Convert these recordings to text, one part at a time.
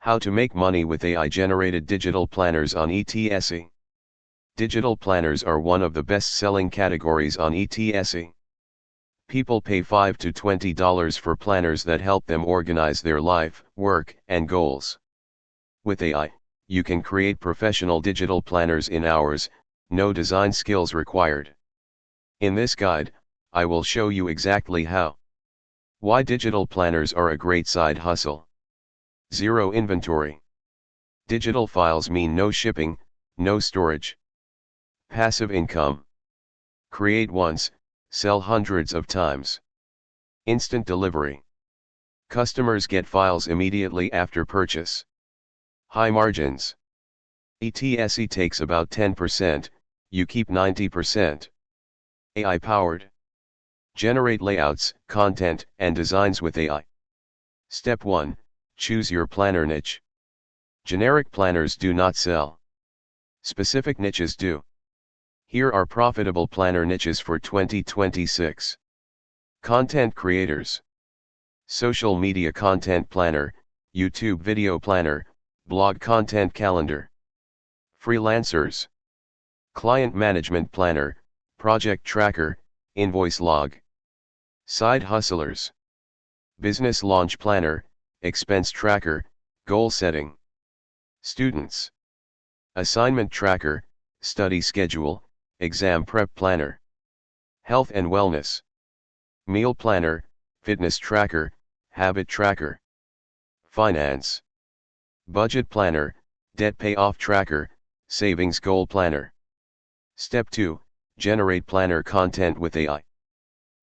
How to make money with AI-generated digital planners on Etsy. Digital planners are one of the best-selling categories on Etsy. People pay $5 to $20 for planners that help them organize their life, work, and goals. With AI, you can create professional digital planners in hours, no design skills required. In this guide, I will show you exactly how. Why digital planners are a great side hustle. Zero inventory. Digital files mean no shipping, no storage. Passive income. Create once, sell hundreds of times. Instant delivery. Customers get files immediately after purchase. High margins. Etsy takes about 10%, you keep 90%. AI powered. Generate layouts, content, and designs with AI. Step 1. Choose your planner niche. Generic planners do not sell. Specific niches do. Here are profitable planner niches for 2026. Content creators. Social media content planner, YouTube video planner, blog content calendar. Freelancers. Client management planner, project tracker, invoice log. Side hustlers. Business launch planner, expense tracker, goal setting. Students. Assignment tracker, study schedule, exam prep planner. Health and wellness. Meal planner, fitness tracker, habit tracker. Finance. Budget planner, debt payoff tracker, savings goal planner. Step 2. Generate planner content with AI.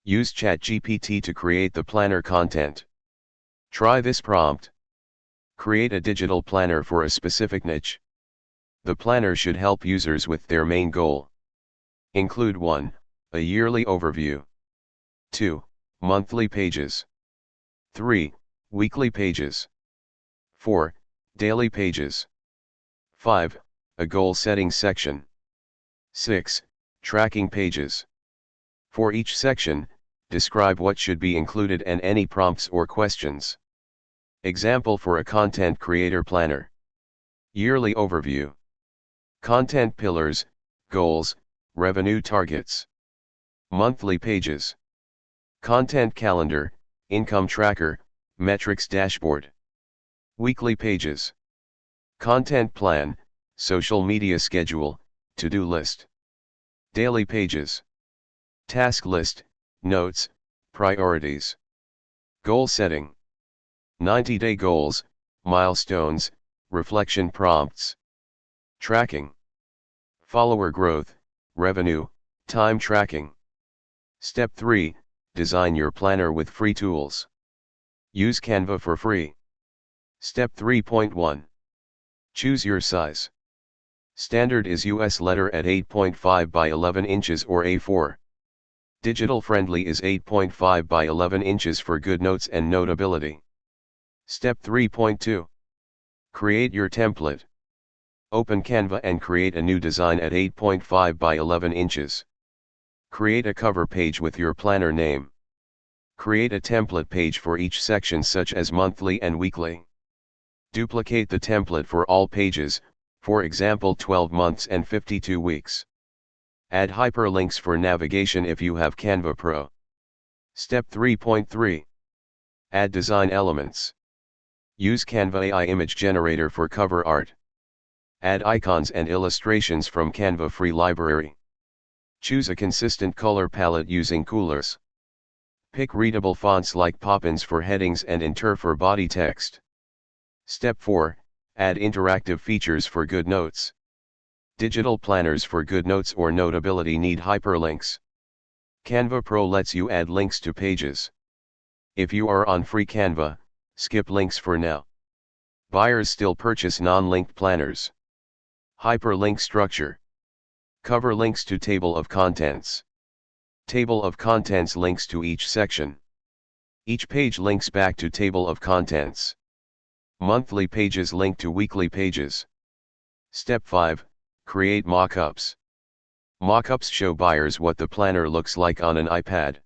Use ChatGPT to create the planner content. Try this prompt. Create a digital planner for a specific niche. The planner should help users with their main goal. Include 1. A yearly overview. 2. Monthly pages. 3. Weekly pages. 4. Daily pages. 5. A goal setting section. 6. Tracking pages. For each section, describe what should be included and any prompts or questions. Example for a content creator planner. Yearly overview. Content pillars, goals, revenue targets. Monthly pages. Content calendar, income tracker, metrics dashboard. Weekly pages. Content plan, social media schedule, to-do list. Daily pages. Task list, notes, priorities. Goal setting. 90-day goals, milestones, reflection prompts. Tracking. Follower growth, revenue, time tracking. Step 3. Design your planner with free tools. Use Canva for free. Step 3.1. Choose your size. Standard is US letter at 8.5 by 11 inches or A4. Digital friendly is 8.5 by 11 inches for good notes and notability. Step 3.2. Create your template. Open Canva and create a new design at 8.5 by 11 inches. Create a cover page with your planner name. Create a template page for each section such as monthly and weekly. Duplicate the template for all pages, for example 12 months and 52 weeks. Add hyperlinks for navigation if you have Canva Pro. Step 3.3. Add design elements. Use Canva AI image generator for cover art. Add icons and illustrations from Canva free library. Choose a consistent color palette using Coolors. Pick readable fonts like Poppins for headings and Inter for body text. Step 4. Add interactive features for good notes. Digital planners for good notes or notability need hyperlinks. Canva Pro lets you add links to pages. If you are on free Canva, skip links for now. Buyers still purchase non-linked planners. Hyperlink structure. Cover links to table of contents. Table of contents links to each section. Each page links back to table of contents. Monthly pages link to weekly pages. Step 5. Create mockups. Mockups show buyers what the planner looks like on an iPad.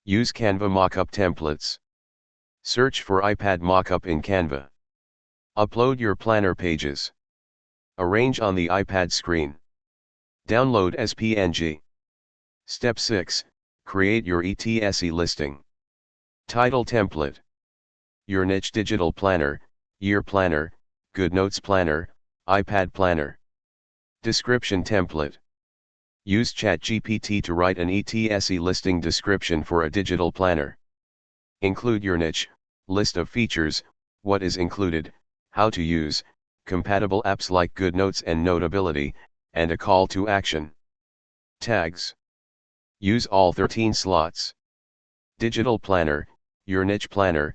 Use Canva mockup templates. Search for iPad mockup in Canva. Upload your planner pages. Arrange on the iPad screen. Download as PNG. Step 6. Create your Etsy listing. Title template. Your niche digital planner, year planner, GoodNotes planner, iPad planner. Description template. Use ChatGPT to write an Etsy listing description for a digital planner. Include your niche, list of features, what is included, how to use, compatible apps like GoodNotes and Notability, and a call to action. Tags. Use all 13 slots. Digital planner, your niche planner,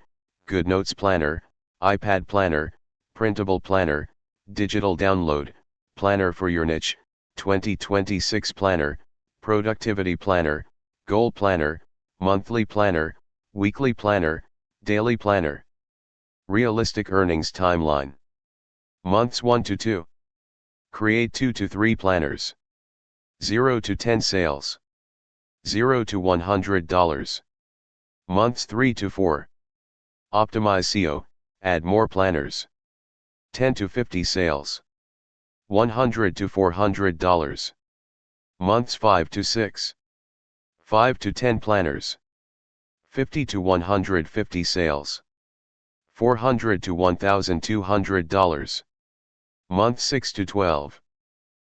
GoodNotes planner, iPad planner, printable planner, digital download, planner for your niche, 2026 planner, productivity planner, goal planner, monthly planner, weekly planner, daily planner. Realistic earnings timeline. Months 1 to 2. Create 2 to 3 planners. 0 to 10 sales. 0 to $100. Months 3 to 4. Optimize SEO, add more planners. 10 to 50 sales. $100 to $400. Months 5 to 6. 5 to 10 planners. 50 to 150 sales. $400 to $1,200. Month 6 to 12.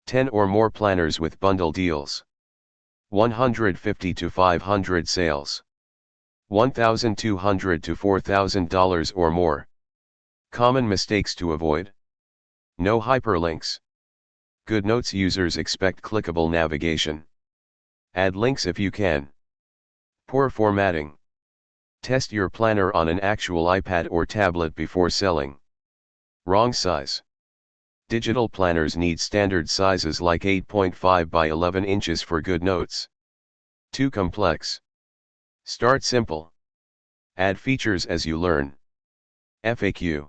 10 or more planners with bundle deals. 150 to 500 sales. $1,200 to $4,000 or more. Common mistakes to avoid. No hyperlinks. GoodNotes users expect clickable navigation. Add links if you can. Poor formatting. Test your planner on an actual iPad or tablet before selling. Wrong size. Digital planners need standard sizes like 8.5 by 11 inches for GoodNotes. Too complex. Start simple. Add features as you learn. FAQ.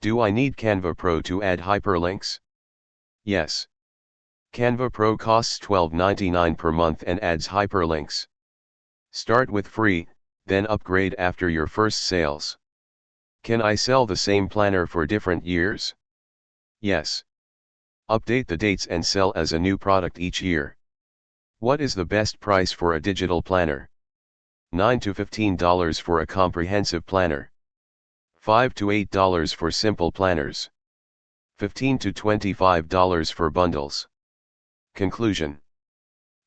Do I need Canva Pro to add hyperlinks? Yes. Canva Pro costs $12.99 per month and adds hyperlinks. Start with free, then upgrade after your first sales. Can I sell the same planner for different years? Yes. Update the dates and sell as a new product each year. What is the best price for a digital planner? $9 to $15 for a comprehensive planner. $5 to $8 for simple planners. $15 to $25 for bundles. Conclusion.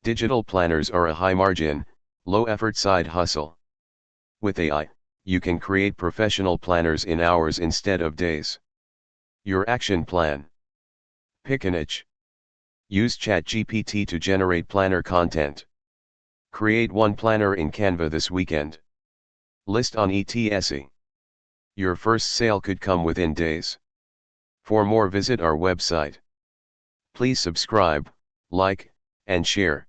Digital planners are a high-margin, low-effort side hustle. With AI, you can create professional planners in hours instead of days. Your action plan. Pick a niche. Use ChatGPT to generate planner content. Create one planner in Canva this weekend. List on Etsy. Your first sale could come within days. For more, visit our website. Please subscribe, like, and share.